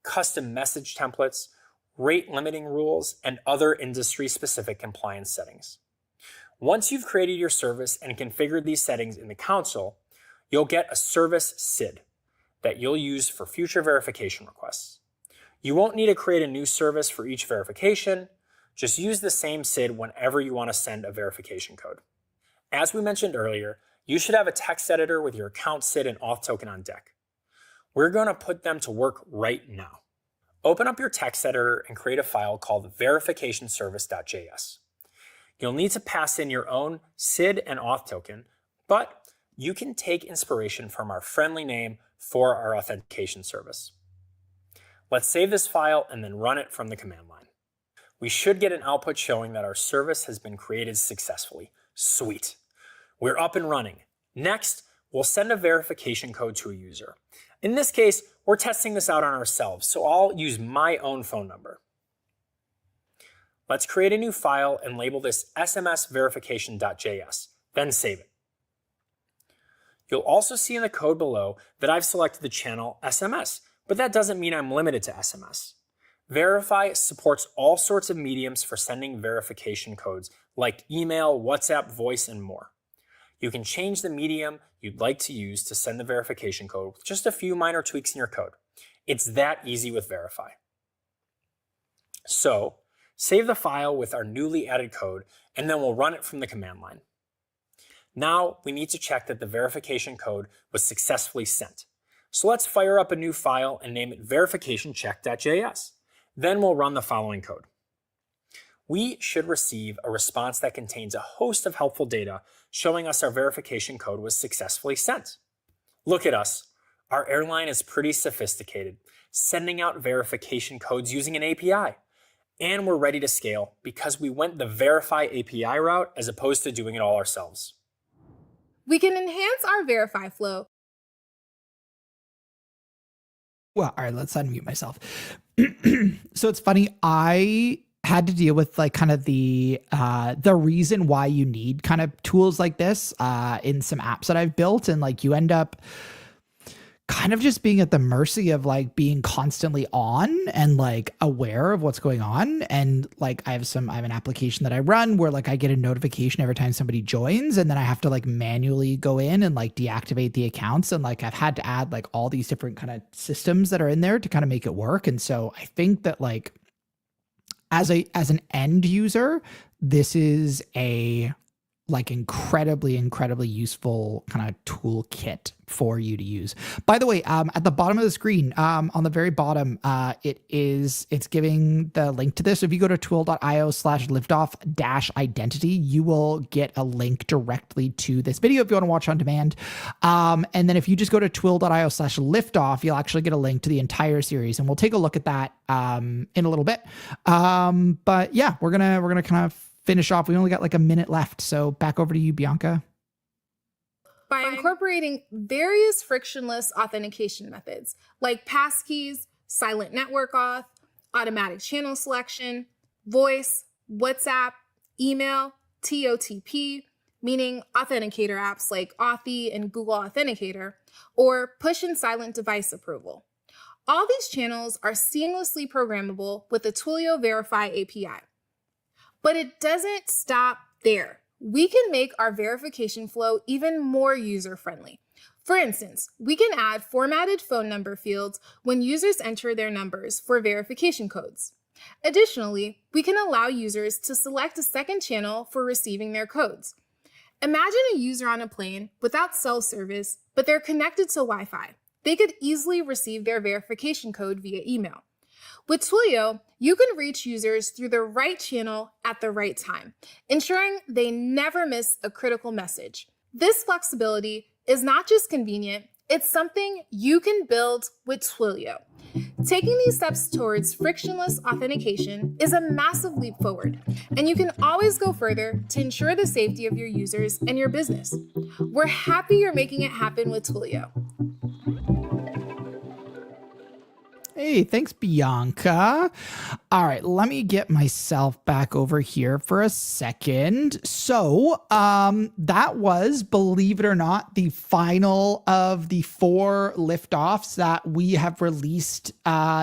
custom message templates, rate limiting rules, and other industry-specific compliance settings. Once you've created your service and configured these settings in the console, you'll get a service SID that you'll use for future verification requests. You won't need to create a new service for each verification. Just use the same SID whenever you want to send a verification code. As we mentioned earlier, you should have a text editor with your account SID and auth token on deck. We're going to put them to work right now. Open up your text editor and create a file called verificationservice.js. You'll need to pass in your own SID and auth token, but you can take inspiration from our friendly name for our authentication service. Let's save this file and then run it from the command line. We should get an output showing that our service has been created successfully. Sweet. We're up and running. Next, we'll send a verification code to a user. In this case, we're testing this out on ourselves, so I'll use my own phone number. Let's create a new file and label this smsverification.js, then save it. You'll also see in the code below that I've selected the channel SMS, but that doesn't mean I'm limited to SMS. Verify supports all sorts of mediums for sending verification codes like email, WhatsApp, voice, and more. You can change the medium you'd like to use to send the verification code with just a few minor tweaks in your code. It's that easy with Verify. So, save the file with our newly added code, and then we'll run it from the command line. Now, we need to check that the verification code was successfully sent. So let's fire up a new file and name it verificationcheck.js. Then we'll run the following code. We should receive a response that contains a host of helpful data showing us our verification code was successfully sent. Look at us. Our airline is pretty sophisticated, sending out verification codes using an API. And we're ready to scale because we went the Verify API route as opposed to doing it all ourselves. We can enhance our Verify flow. Well, all right, let's unmute myself. So it's funny, I had to deal with like kind of the reason why you need kind of tools like this in some apps that I've built, and like you end up kind of just being at the mercy of like being constantly on and like aware of what's going on. And like I have an application that I run where like I get a notification every time somebody joins, and then I have to like manually go in and like deactivate the accounts. And like I've had to add like all these different kind of systems that are in there to kind of make it work. And so I think that like as an end user, this is a like incredibly useful kind of toolkit for you to use. By the way, at the bottom of the screen, on the very bottom, it's giving the link to this. So if you go to twill.io/liftoff-identity, you will get a link directly to this video if you want to watch on demand. And then if you just go to twill.io/liftoff, you'll actually get a link to the entire series, and we'll take a look at that in a little bit. But yeah, we're gonna kind of finish off. We only got like a minute left. So back over to you, Bianca. By incorporating various frictionless authentication methods like passkeys, silent network auth, automatic channel selection, voice, WhatsApp, email, TOTP, meaning authenticator apps like Authy and Google Authenticator, or push and silent device approval. All these channels are seamlessly programmable with the Twilio Verify API. But it doesn't stop there. we can make our verification flow even more user-friendly. For instance, we can add formatted phone number fields when users enter their numbers for verification codes. Additionally, we can allow users to select a second channel for receiving their codes. Imagine a user on a plane without cell service, but they're connected to Wi-Fi. They could easily receive their verification code via email. With Twilio, you can reach users through the right channel at the right time, ensuring they never miss a critical message. This flexibility is not just convenient, it's something you can build with Twilio. Taking these steps towards frictionless authentication is a massive leap forward, and you can always go further to ensure the safety of your users and your business. We're happy you're making it happen with Twilio. Hey, thanks, Bianca. All right, let me get myself back over here for a second. So that was, believe it or not, the final of the 4 liftoffs that we have released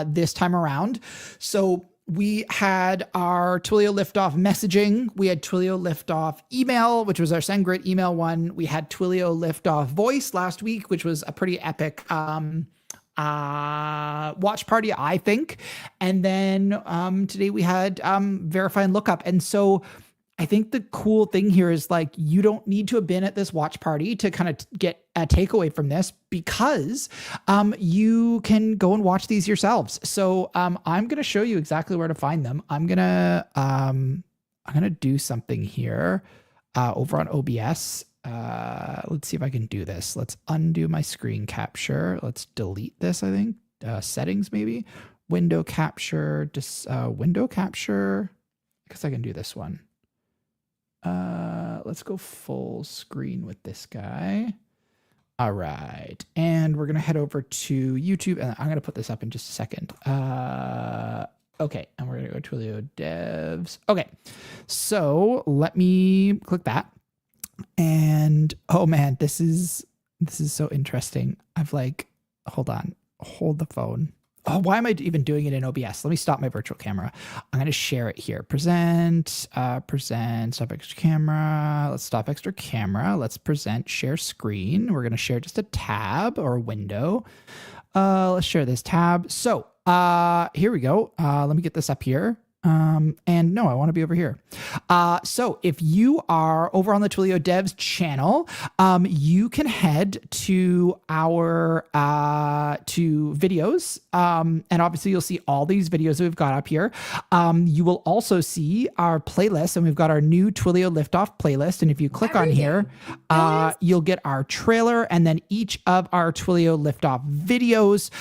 this time around. So we had our Twilio Liftoff messaging. We had Twilio Liftoff email, which was our SendGrid email one. We had Twilio Liftoff voice last week, which was a pretty epic watch party, I think. And then today we had verify and lookup. And so I think the cool thing here is like, you don't need to have been at this watch party to kind of get a takeaway from this, because you can go and watch these yourselves. So I'm going to show you exactly where to find them. I'm going to do something here over on OBS. Let's see if I can do this. Let's undo my screen capture. Let's delete this, I think. Settings, maybe. Window capture. Just window capture. I guess I can do this one. Let's go full screen with this guy. All right. And we're going to head over to YouTube. And I'm going to put this up in just a second. Okay. And we're going to go to Twilio Devs. Okay. So let me click that. And oh man, this is so interesting. I've like, hold on, hold the phone. Oh, why am I even doing it in OBS? Let me stop my virtual camera. I'm going to share it here. Present, stop extra camera. Let's stop extra camera. Let's present, share screen. We're going to share just a tab or a window. Let's share this tab. So here we go. Let me get this up here. And no, I want to be over here. So if you are over on the Twilio Devs channel, you can head to our, to videos. And obviously you'll see all these videos that we've got up here. You will also see our playlist, and we've got our new Twilio Liftoff playlist. And if you click on here, you'll get our trailer and then each of our Twilio Liftoff videos.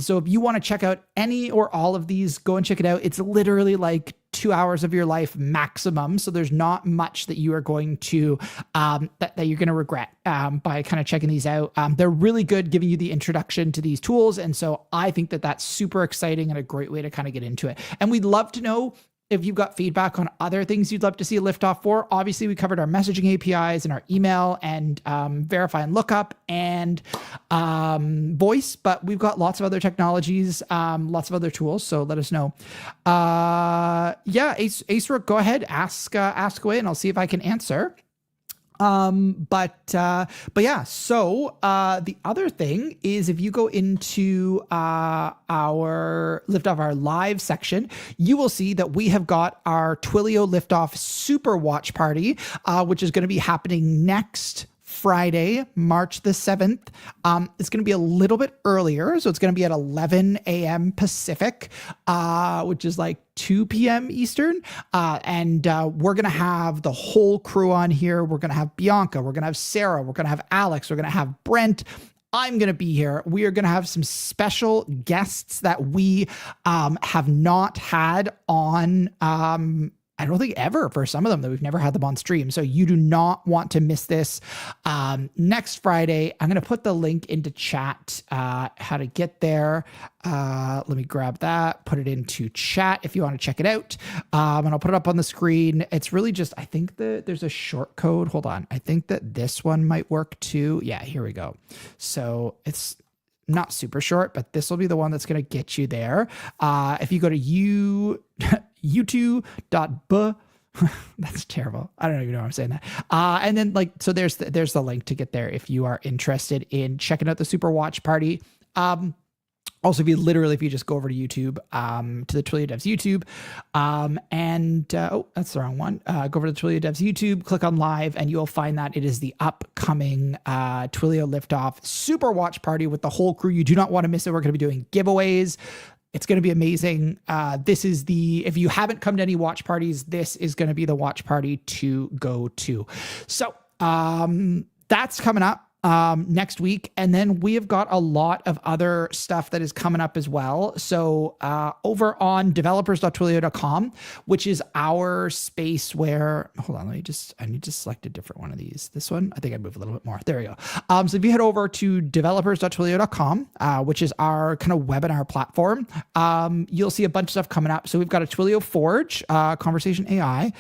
So if you want to check out any or all of these, go and check it out. It's literally like 2 hours of your life maximum. So there's not much that you are going to, that you're going to regret by kind of checking these out. They're really good, giving you the introduction to these tools. And so I think that that's super exciting and a great way to kind of get into it. And we'd love to know if you've got feedback on other things you'd love to see a Liftoff for. Obviously, we covered our messaging APIs and our email and verify and lookup and voice, but we've got lots of other technologies, lots of other tools. So let us know. Yeah, Ace Rook, go ahead, ask away, and I'll see if I can answer. But yeah, so, the other thing is if you go into, our Liftoff, our live section, you will see that we have got our Twilio Liftoff Super Watch Party, which is going to be happening next Friday, March the 7th. It's going to be a little bit earlier. So it's going to be at 11 a.m. Pacific, which is like 2 p.m. Eastern. And we're going to have the whole crew on here. We're going to have Bianca. We're going to have Sarah. We're going to have Alex. We're going to have Brent. I'm going to be here. We are going to have some special guests that we have not had on I don't think ever, for some of them, that we've never had them on stream. So you do not want to miss this. Next Friday, I'm going to put the link into chat, how to get there. Let me grab that, put it into chat if you want to check it out. And I'll put it up on the screen. It's really just, I think that there's a short code. Hold on. I think that this one might work too. Yeah, here we go. So it's not super short, but this will be the one that's going to get you there. If you go to u2.b That's terrible. I don't even know why I'm saying that. And then like, so there's the link to get there if you are interested in checking out the Super Watch Party. Also, if you just go over to YouTube, to the Twilio Devs YouTube, that's the wrong one. Go over to the Twilio Devs YouTube, click on live, and you'll find that it is the upcoming Twilio Liftoff Super Watch Party with the whole crew. You do not want to miss it. We're going to be doing giveaways. It's going to be amazing. If you haven't come to any watch parties, this is going to be the watch party to go to. So that's coming up next week. And then we have got a lot of other stuff that is coming up as well. So over on developers.twilio.com, which is our space where, hold on, I need to select a different one of these. This one, I think I move a little bit more. There we go. So if you head over to developers.twilio.com, which is our kind of webinar platform, you'll see a bunch of stuff coming up. So we've got a Twilio Forge, Conversation AI,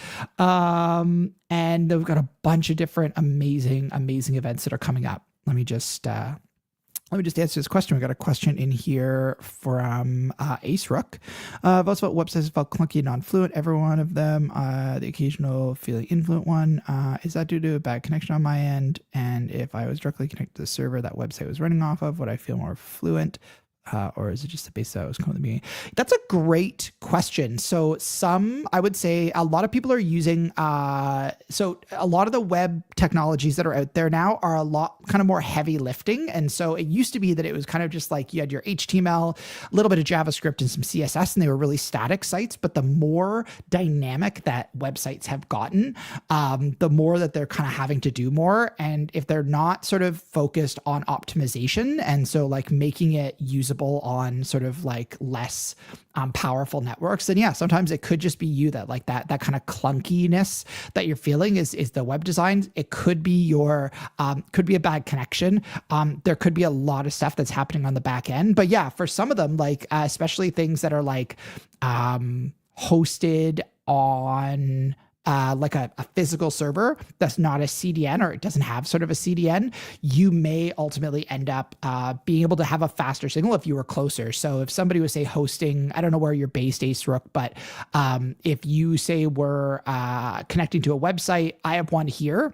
and we've got a bunch of different amazing events that are coming up. Let me just answer this question. We got a question in here from Ace Rook. Votes about websites that felt clunky and non-fluent. Every one of them, the occasional feeling influent one. Is that due to a bad connection on my end? And if I was directly connected to the server that website was running off of, would I feel more fluent? Or is it just the base that I was coming to me? That's a great question. So I would say a lot of people are using, so a lot of the web technologies that are out there now are a lot kind of more heavy lifting. And so it used to be that it was kind of just like you had your HTML, a little bit of JavaScript and some CSS, and they were really static sites. But the more dynamic that websites have gotten, the more that they're kind of having to do more. And if they're not sort of focused on optimization, and so like making it usable on sort of like less powerful networks, then yeah, sometimes it could just be you that like that kind of clunkiness that you're feeling is the web design. It could be could be a bad connection. There could be a lot of stuff that's happening on the back end, but yeah, for some of them, like especially things that are like hosted on like a physical server that's not a CDN, or it doesn't have sort of a CDN, you may ultimately end up being able to have a faster signal if you were closer. So if somebody was, say, hosting, I don't know where you're based, Ace Rook, but if you say were connecting to a website, I have one here.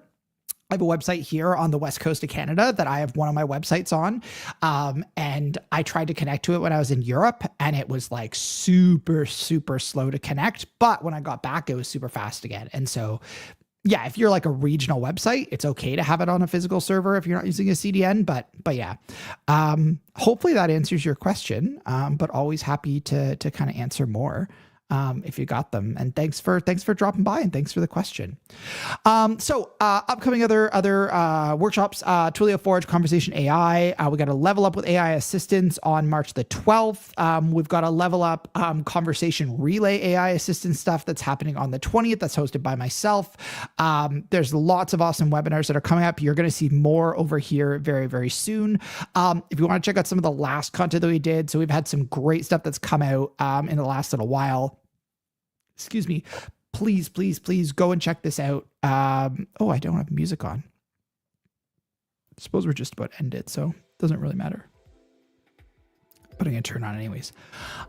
I have a website here on the west coast of Canada that I have one of my websites on. And I tried to connect to it when I was in Europe, and it was like super, super slow to connect. But when I got back, it was super fast again. And so, yeah, if you're like a regional website, it's okay to have it on a physical server if you're not using a CDN. But yeah, hopefully that answers your question. But always happy to kind of answer more if you got them. And thanks for dropping by, and thanks for the question. So upcoming other workshops, Twilio Forge Conversation AI. We got a level up with AI assistance on March the 12th. We've got a level up conversation relay AI assistant stuff that's happening on the 20th. That's hosted by myself. There's lots of awesome webinars that are coming up. You're going to see more over here very, very soon. If you want to check out some of the last content that we did, so we've had some great stuff that's come out in the last little while. Excuse me, please go and check this out. Oh, I don't have music on. I suppose we're just about to end it, so it doesn't really matter. But I'm going to turn on anyways.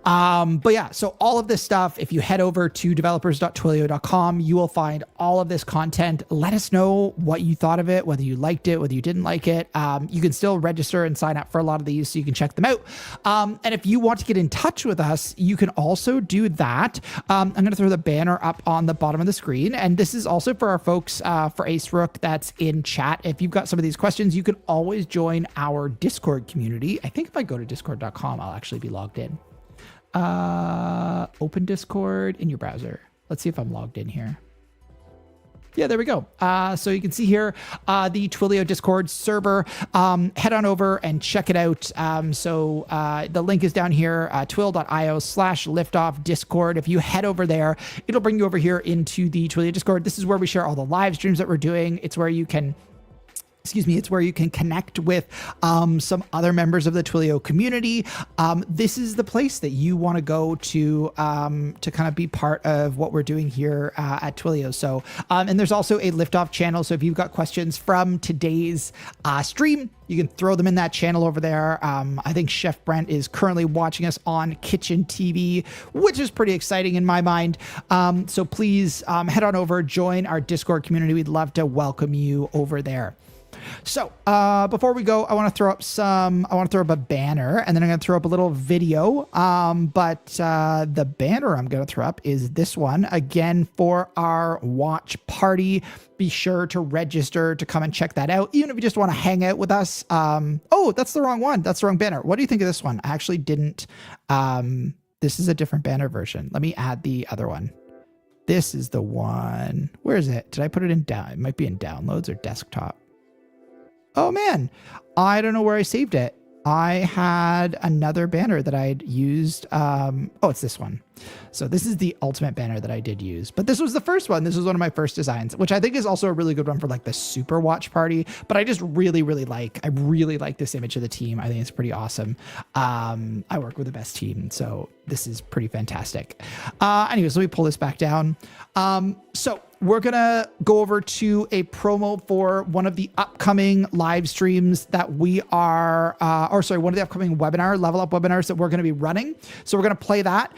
But yeah, so all of this stuff, if you head over to developers.twilio.com, you will find all of this content. Let us know what you thought of it, whether you liked it, whether you didn't like it. You can still register and sign up for a lot of these so you can check them out. And if you want to get in touch with us, you can also do that. I'm going to throw the banner up on the bottom of the screen. And this is also for our folks, for Ace Rook that's in chat. If you've got some of these questions, you can always join our Discord community. I think if I go to discord.com, I'll actually be logged in. Open Discord in your browser. Let's see if I'm logged in here. Yeah, there we go. So you can see here the Twilio Discord server. Head on over and check it out. So the link is down here, twil.io/liftoff Discord. If you head over there, it'll bring you over here into the Twilio Discord. This is where we share all the live streams that we're doing. It's where you can It's where you can connect with some other members of the Twilio community. This is the place that you want to go to kind of be part of what we're doing here at Twilio. So, and there's also a Liftoff channel. So if you've got questions from today's stream, you can throw them in that channel over there. I think Chef Brent is currently watching us on Kitchen TV, which is pretty exciting in my mind. So please head on over, join our Discord community. We'd love to welcome you over there. So before we go, I want to throw up a banner, and then I'm going to throw up a little video. But the banner I'm going to throw up is this one, again, for our watch party. Be sure to register to come and check that out, even if you just want to hang out with us. Oh, that's the wrong one. That's the wrong banner. What do you think of this one? I actually didn't. This is a different banner version. Let me add the other one. This is the one. Where is it? Did I put it in down? It might be in downloads or desktop. Oh man, I don't know where I saved it. I had another banner that I'd used. Oh, it's this one. So this is the ultimate banner that I did use, but this was the first one. This was one of my first designs, which I think is also a really good one for like the super watch party. But I just really like this image of the team. I think it's pretty awesome. I work with the best team, so this is pretty fantastic. Anyways, let me pull this back down. So we're going to go over to a promo for one of the upcoming live streams that we are, one of the upcoming level up webinars that we're going to be running. So we're going to play that.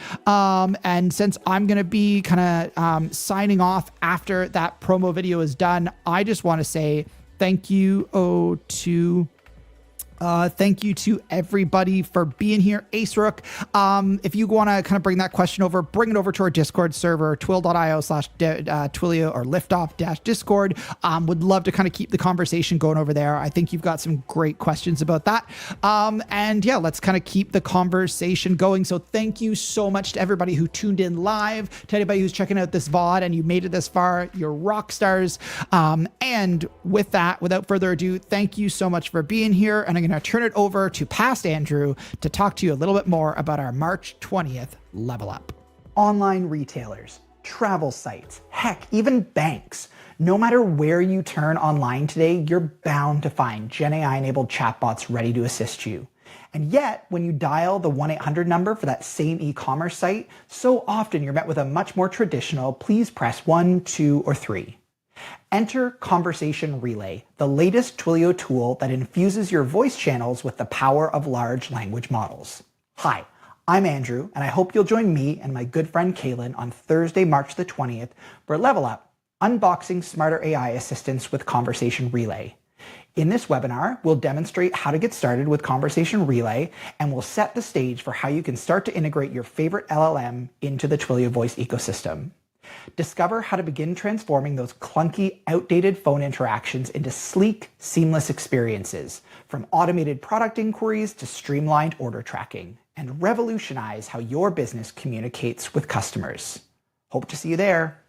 And since I'm going to be kind of signing off after that promo video is done, I just want to say thank you thank you to everybody for being here. Ace Rook, if you want to kind of bring that question over, bring it over to our Discord server, twill.io/Twilio or liftoff-discord. Would love to kind of keep the conversation going over there. I think you've got some great questions about that. And yeah, let's kind of keep the conversation going. So thank you so much to everybody who tuned in live, to anybody who's checking out this VOD and you made it this far. You're rock stars. And with that, without further ado, thank you so much for being here. And I'm going to turn it over to past Andrew to talk to you a little bit more about our March 20th level up. Online retailers, travel sites, heck, even banks. No matter where you turn online today, you're bound to find GenAI-enabled chatbots ready to assist you. And yet, when you dial the 1-800 number for that same e-commerce site, so often you're met with a much more traditional, please press 1, 2, or 3. Enter Conversation Relay, the latest Twilio tool that infuses your voice channels with the power of large language models. Hi, I'm Andrew, and I hope you'll join me and my good friend Kaylin on Thursday, March the 20th for Level Up, Unboxing Smarter AI Assistants with Conversation Relay. In this webinar, we'll demonstrate how to get started with Conversation Relay, and we'll set the stage for how you can start to integrate your favorite LLM into the Twilio voice ecosystem. Discover how to begin transforming those clunky, outdated phone interactions into sleek, seamless experiences, from automated product inquiries to streamlined order tracking, and revolutionize how your business communicates with customers. Hope to see you there.